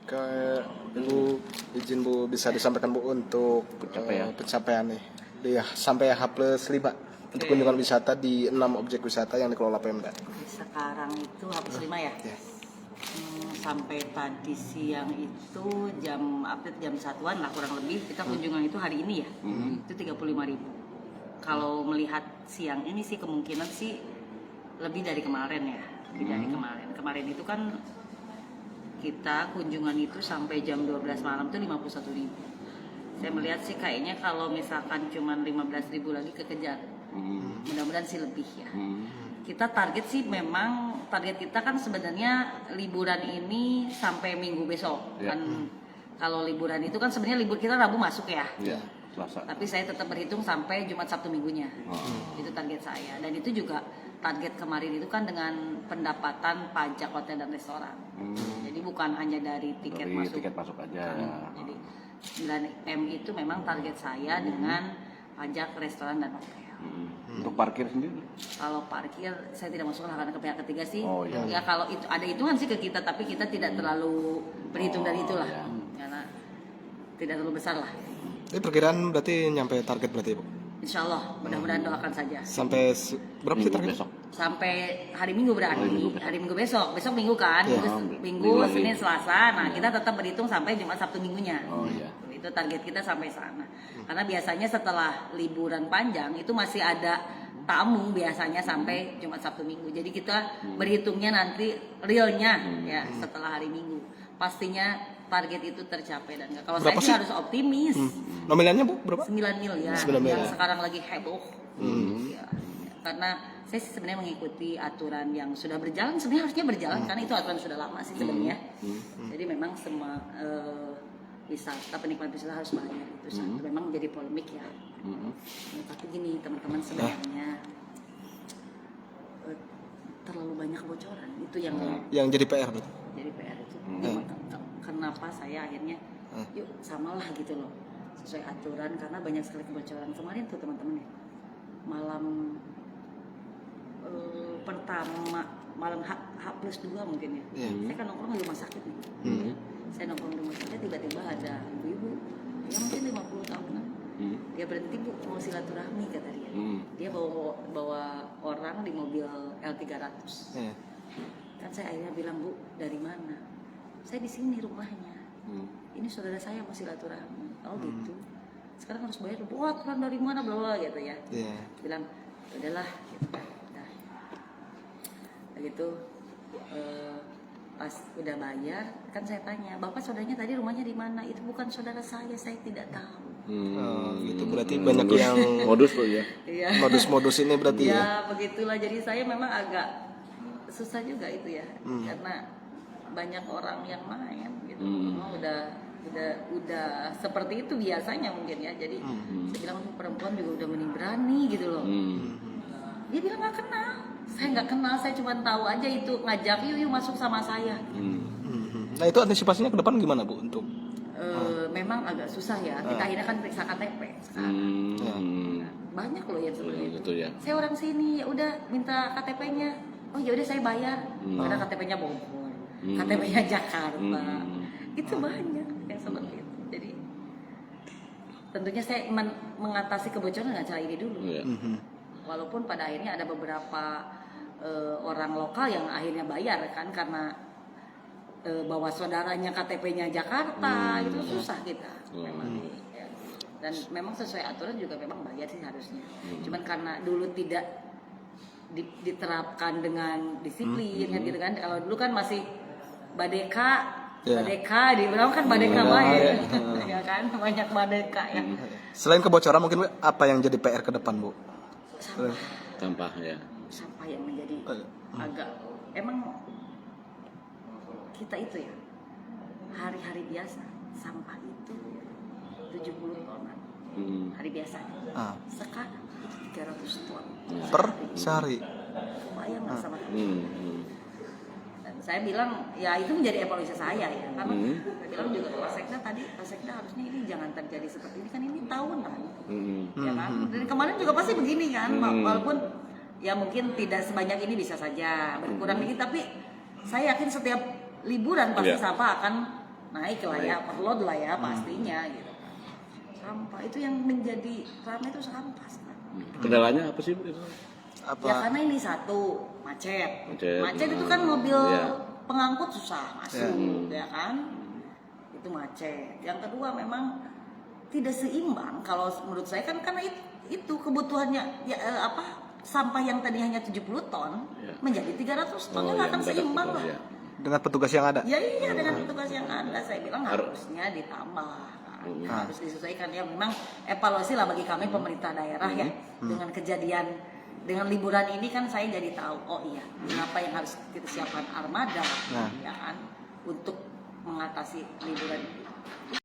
ke Bu, izin Bu bisa disampaikan Bu untuk pencapaian nih dia sampai H+5 untuk kunjungan wisata di 6 objek wisata yang dikelola Pemda. Sekarang itu H+5 ya? Sampai tadi siang itu jam update jam 1-an lah kurang lebih kita kunjungan itu hari ini ya itu 35.000. Kalau melihat siang ini sih kemungkinan sih lebih dari kemarin ya, lebih dari kemarin itu kan kita kunjungan itu sampai jam 12 malam itu 51.000. Saya melihat sih kayaknya kalau misalkan cuma 15.000 lagi kekejar, mudah-mudahan sih lebih ya. Kita target sih memang target kita kan sebenarnya liburan ini sampai minggu besok kan. Kalau liburan itu kan sebenarnya libur kita Rabu masuk ya. Selasa. Tapi saya tetap berhitung sampai Jumat Sabtu minggunya. Itu target saya. Dan itu juga target kemarin itu kan dengan pendapatan pajak hotel dan restoran. Jadi bukan hanya dari tiket masuk aja. Jadi 9M itu memang target saya dengan pajak restoran dan hotel. Untuk parkir sendiri? Kalau parkir saya tidak masuk karena ke pihak ketiga sih. Oh, iya. Ya kalau itu ada hitungan sih ke kita, tapi kita tidak terlalu berhitung dari itulah. Iya. Karena tidak terlalu besar lah. Ini perkiraan berarti nyampe target berarti Bu? Insya Allah, mudah-mudahan doakan saja. Sampai berapa sih target? Besok. Sampai hari Minggu berarti. Hari Minggu besok Minggu kan. Minggu Senin, Selasa. Nah kita tetap berhitung sampai Jumat Sabtu minggunya. Oh iya. Itu target kita sampai sana. Karena biasanya setelah liburan panjang itu masih ada tamu biasanya sampai Jumat Sabtu Minggu. Jadi kita berhitungnya nanti realnya ya setelah hari Minggu. Pastinya target itu tercapai dan kalau saya sih harus optimis. Nominalnya Bu berapa? 9 miliar 9 miliar. yang sekarang lagi heboh. Ya, karena saya sih sebenarnya mengikuti aturan yang sudah berjalan, sebenarnya harusnya berjalan karena itu aturan sudah lama sih sebenarnya. Jadi memang semua wisata, penikmat wisata harus bayar itu satu. Memang jadi polemik ya. Tapi gini teman-teman sebenarnya terlalu banyak kebocoran itu yang jadi PR berarti. jadi PR itu. Kenapa saya akhirnya yuk samalah gitu loh sesuai aturan karena banyak sekali kebocoran kemarin tuh teman-teman ya malam pertama malam H+2 mungkin ya. Saya kan nongkrong di rumah sakit nih. Saya nongkrong di rumah sakit tiba-tiba ada ibu-ibu yang mungkin 50 tahunan. Dia berhenti Bu mau silaturahmi kata dia. Dia bawa orang di mobil L300. Kan saya akhirnya bilang Bu dari mana? Saya di sini rumahnya. Ini saudara saya mau silaturahmi. Oh gitu. Sekarang harus bayar. Wah aturan dari mana bla bla gitu ya. Bilang udahlah gitu kan. Gitu pas udah bayar kan saya tanya bapak saudaranya tadi rumahnya di mana, itu bukan saudara saya tidak tahu. Gitu berarti banyak yang modus tuh ya. Iya. Modus ini berarti ya begitulah, jadi saya memang agak susah juga itu ya karena banyak orang yang main gitu. Memang udah seperti itu biasanya mungkin ya, jadi saya bilang perempuan juga udah mending berani gitu loh. Dia bilang nggak kenal. Saya nggak kenal, saya cuma tahu aja itu ngajak yuk masuk sama saya. Nah itu antisipasinya ke depan gimana Bu untuk? Memang agak susah ya. Kita akhirnya kan periksa KTP sekarang. Nah, banyak loh yang seperti itu. Ya. Saya orang sini, ya udah minta KTP-nya. Oh ya udah saya bayar. Karena KTP-nya Bogor, KTP-nya Jakarta. Itu banyak yang seperti itu. Jadi tentunya saya mengatasi kebocoran nggak cara ini dulu. Walaupun pada akhirnya ada beberapa orang lokal yang akhirnya bayar kan karena bawa saudaranya KTP-nya Jakarta, itu susah kita memang. Ya. Dan memang sesuai aturan juga memang bayar sih harusnya. Cuman karena dulu tidak diterapkan dengan disiplin kan gitu kan. Kalau dulu kan masih badeka di belakang kan badeka main. Ya kan banyak badeka ya. Selain kebocoran mungkin apa yang jadi PR ke depan Bu? Sampah ya. Sampah yang menjadi agak emang kita itu ya hari-hari biasa sampah itu 70 tonan hari biasa. Sekarang itu 300 ton per sehari. Kebayang nggak sama dan saya bilang ya itu menjadi evaluasi saya ya karena saya bilang juga Pak Sekda harusnya ini jangan terjadi seperti ini kan ini tahunan ya kan dari kemarin juga pasti begini kan walaupun ya mungkin tidak sebanyak ini bisa saja berkurang dikit tapi saya yakin setiap liburan pasti sampah akan naik lah ya, overload lah ya pastinya gitu kan. Sampah itu yang menjadi ramai itu sampah sekarang. Kendalanya apa sih Bu? Apa? Ya karena ini satu macet. Macet. Macet itu kan mobil Iya. pengangkut susah masuk, ya kan? Itu macet. Yang kedua memang tidak seimbang kalau menurut saya kan karena itu kebutuhannya ya, sampah yang tadi hanya 70 ton menjadi 300 ton nggak akan seimbang lah. Ya. Dengan petugas yang ada. Ya iya dengan petugas yang ada saya bilang harusnya ditambah kan. Harus disesuaikan ya memang evaluasi lah bagi kami pemerintah daerah ya dengan kejadian dengan liburan ini kan saya jadi tahu oh iya kenapa yang harus kita siapkan armada ya kan untuk mengatasi liburan ini.